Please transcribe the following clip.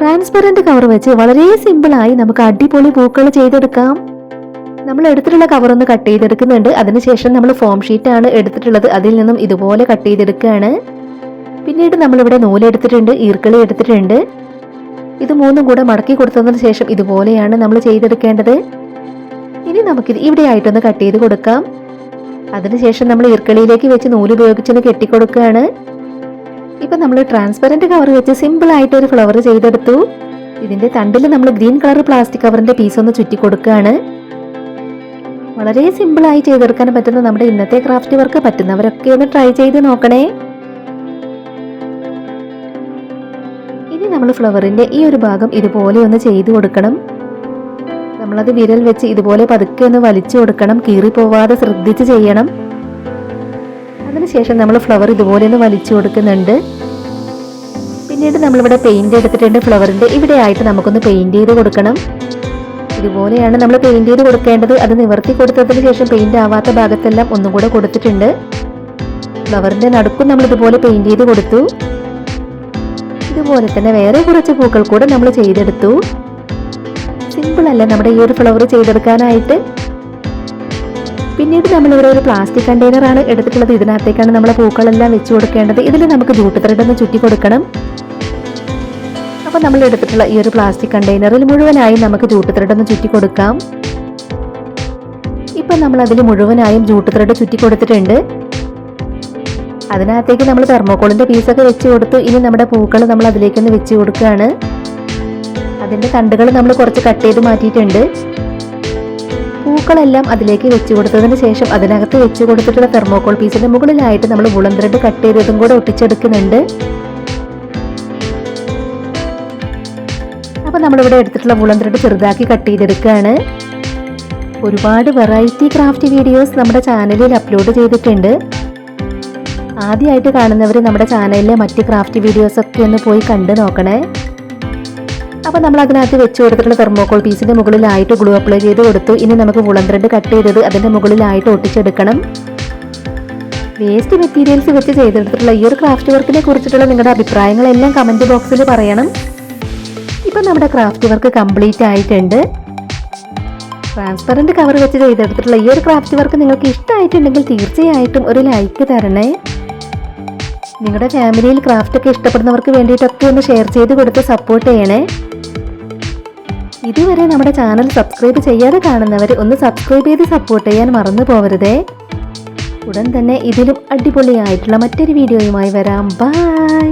Transparent cover വെച്ച് വളരെ സിമ്പിളായി നമുക്ക് അടിപൊളി പൂക്കൾ ചെയ്തെടുക്കാം. നമ്മൾ എടുത്തിട്ടുള്ള കവർ ഒന്ന് കട്ട് ചെയ്തെടുക്കുന്നുണ്ട്. അതിനുശേഷം നമ്മൾ ഫോം ഷീറ്റ് ആണ് എടുത്തിട്ടുള്ളത്. അതിൽ നിന്നും ഇതുപോലെ കട്ട് ചെയ്തെടുക്കുകയാണ്. പിന്നീട് നമ്മളിവിടെ നൂലെടുത്തിട്ടുണ്ട്, ഈർക്കിളി എടുത്തിട്ടുണ്ട്. ഇത് മൂന്നും കൂടെ മടക്കി കൊടുത്തതിന് ശേഷം ഇതുപോലെയാണ് നമ്മൾ ചെയ്തെടുക്കേണ്ടത്. ഇനി നമുക്കിത് ഇവിടെ ആയിട്ടൊന്ന് കട്ട് ചെയ്ത് കൊടുക്കാം. അതിനുശേഷം നമ്മൾ ഈർക്കിളിയിലേക്ക് വെച്ച് നൂല് ഉപയോഗിച്ചൊന്ന് കെട്ടിക്കൊടുക്കുകയാണ്. ഇപ്പൊ നമ്മൾ ട്രാൻസ്പെറന്റ് കവർ വെച്ച് സിമ്പിൾ ആയിട്ട് ഒരു ഫ്ലവർ ചെയ്തെടുത്തു. ഇതിന്റെ തണ്ടിൽ നമ്മൾ ഗ്രീൻ കളർ പ്ലാസ്റ്റിക് കവറിന്റെ പീസ് ഒന്ന് ചുറ്റി കൊടുക്കുകയാണ്. വളരെ സിമ്പിളായി ചെയ്തെടുക്കാൻ പറ്റുന്ന നമ്മുടെ ഇന്നത്തെ ക്രാഫ്റ്റ് വർക്ക് പറ്റുന്നവരൊക്കെ ഒന്ന് ട്രൈ ചെയ്ത് നോക്കണേ. ഇനി നമ്മൾ ഫ്ലവറിന്റെ ഈ ഒരു ഭാഗം ഇതുപോലെ ഒന്ന് ചെയ്തു കൊടുക്കണം. നമ്മളത് വിരൽ വെച്ച് ഇതുപോലെ പതുക്കെ ഒന്ന് വലിച്ചു കൊടുക്കണം. കീറി പോവാതെ ശ്രദ്ധിച്ച് ചെയ്യണം. അതിനുശേഷം നമ്മൾ ഫ്ലവർ ഇതുപോലെ ഒന്ന് വലിച്ചു കൊടുക്കുന്നുണ്ട്. പിന്നീട് നമ്മളിവിടെ പെയിന്റ് എടുത്തിട്ടുണ്ട്. ഫ്ലവറിന്റെ ഇവിടെ ആയിട്ട് നമുക്കൊന്ന് പെയിന്റ് ചെയ്ത് കൊടുക്കണം. ഇതുപോലെയാണ് നമ്മൾ പെയിന്റ് ചെയ്ത് കൊടുക്കേണ്ടത്. അത് നിവർത്തി കൊടുത്തതിന് ശേഷം പെയിന്റ് ആവാത്ത ഭാഗത്തെല്ലാം ഒന്നും കൂടെ കൊടുത്തിട്ടുണ്ട്. ഫ്ലവറിന്റെ നടുക്കും നമ്മൾ ഇതുപോലെ പെയിന്റ് ചെയ്ത് കൊടുത്തു. ഇതുപോലെ തന്നെ വേറെ കുറച്ച് പൂക്കൾ കൂടെ നമ്മൾ ചെയ്തെടുത്തു. സിമ്പിൾ അല്ലേ നമ്മുടെ ഈ ഒരു ഫ്ലവർ ചെയ്തെടുക്കാനായിട്ട്. പിന്നീട് നമ്മളിവിടെ ഒരു പ്ലാസ്റ്റിക് കണ്ടെയ്നർ ആണ് എടുത്തിട്ടുള്ളത്. ഇതിനകത്തേക്കാണ് നമ്മളെ പൂക്കളെല്ലാം വെച്ച് കൊടുക്കേണ്ടത്. ഇതിൽ നമുക്ക് ജൂട്ട് ത്രെഡ് ഒന്ന് ചുറ്റി കൊടുക്കണം. അപ്പോൾ നമ്മൾ എടുത്തിട്ടുള്ള ഈ ഒരു പ്ലാസ്റ്റിക് കണ്ടെയ്നറിൽ മുഴുവനായും നമുക്ക് ജൂട്ട് ത്രെഡ് ഒന്ന് ചുറ്റി കൊടുക്കാം. ഇപ്പം നമ്മൾ അതിൽ മുഴുവനായും ജൂട്ട് ത്രെഡ് ചുറ്റി കൊടുത്തിട്ടുണ്ട്. അതിനകത്തേക്ക് നമ്മൾ തെർമോക്കോളിന്റെ പീസൊക്കെ വെച്ച് കൊടുത്തു. ഇനി നമ്മുടെ പൂക്കൾ നമ്മൾ അതിലേക്കൊന്ന് വെച്ച് കൊടുക്കുകയാണ്. അതിന്റെ തണ്ടുകൾ നമ്മൾ കുറച്ച് കട്ട് ചെയ്ത് മാറ്റിയിട്ടുണ്ട്. പൂക്കളെല്ലാം അതിലേക്ക് വെച്ച് കൊടുത്തതിന് ശേഷം അതിനകത്ത് വെച്ച് കൊടുത്തിട്ടുള്ള തെർമോക്കോൾ പീസിന്റെ മുകളിലായിട്ട് നമ്മൾ വുളൻ ത്രെഡ് കട്ട് ചെയ്തതും കൂടെ ഒട്ടിച്ചെടുക്കുന്നുണ്ട്. അപ്പോൾ നമ്മളിവിടെ എടുത്തിട്ടുള്ള വുളൻ ത്രെഡ് ചെറുതാക്കി കട്ട് ചെയ്തെടുക്കുകയാണ്. ഒരുപാട് വെറൈറ്റി ക്രാഫ്റ്റ് വീഡിയോസ് നമ്മുടെ ചാനലിൽ അപ്ലോഡ് ചെയ്തിട്ടുണ്ട്. ആദ്യമായിട്ട് കാണുന്നവർ നമ്മുടെ ചാനലിലെ മറ്റ് ക്രാഫ്റ്റ് വീഡിയോസ് ഒക്കെ ഒന്ന് പോയി കണ്ടു നോക്കണേ. അപ്പോൾ നമ്മൾ അതിനകത്ത് വെച്ച് കൊടുത്തിട്ടുള്ള തെർമോക്കോൾ പീസിന്റെ മുകളിലായിട്ട് ഗ്ലൂ അപ്ലൈ ചെയ്ത് കൊടുത്തു. ഇനി നമുക്ക് വുളൻ ത്രെഡ് കട്ട് ചെയ്തത് അതിന്റെ മുകളിലായിട്ട് ഒട്ടിച്ചെടുക്കണം. വേസ്റ്റ് മെറ്റീരിയൽസ് വെച്ച് ചെയ്തെടുത്തിട്ടുള്ള ഈ ഒരു ക്രാഫ്റ്റ് വർക്കിനെ കുറിച്ചിട്ടുള്ള നിങ്ങളുടെ അഭിപ്രായങ്ങളെല്ലാം കമന്റ് ബോക്സിൽ പറയണം. ഇപ്പം നമ്മുടെ ക്രാഫ്റ്റ് വർക്ക് കംപ്ലീറ്റ് ആയിട്ടുണ്ട്. ട്രാൻസ്പെറന്റ് കവർ വെച്ച് ചെയ്തെടുത്തിട്ടുള്ള ഈ ഒരു ക്രാഫ്റ്റ് വർക്ക് നിങ്ങൾക്ക് ഇഷ്ടമായിട്ടുണ്ടെങ്കിൽ തീർച്ചയായിട്ടും ഒരു ലൈക്ക് തരണേ. നിങ്ങളുടെ ഫാമിലിയിൽ ക്രാഫ്റ്റ് ഒക്കെ ഇഷ്ടപ്പെടുന്നവർക്ക് വേണ്ടിയിട്ടൊക്കെ ഒന്ന് ഷെയർ ചെയ്ത് കൊടുത്ത് സപ്പോർട്ട് ചെയ്യണേ. ഇതുവരെ നമ്മുടെ ചാനൽ സബ്സ്ക്രൈബ് ചെയ്യാതെ കാണുന്നവർ ഒന്ന് സബ്സ്ക്രൈബ് ചെയ്ത് സപ്പോർട്ട് ചെയ്യാൻ മറന്നു പോകരുതേ. ഉടൻ തന്നെ ഇതിലും അടിപൊളിയായിട്ടുള്ള മറ്റൊരു വീഡിയോയുമായി വരാം. ബൈ.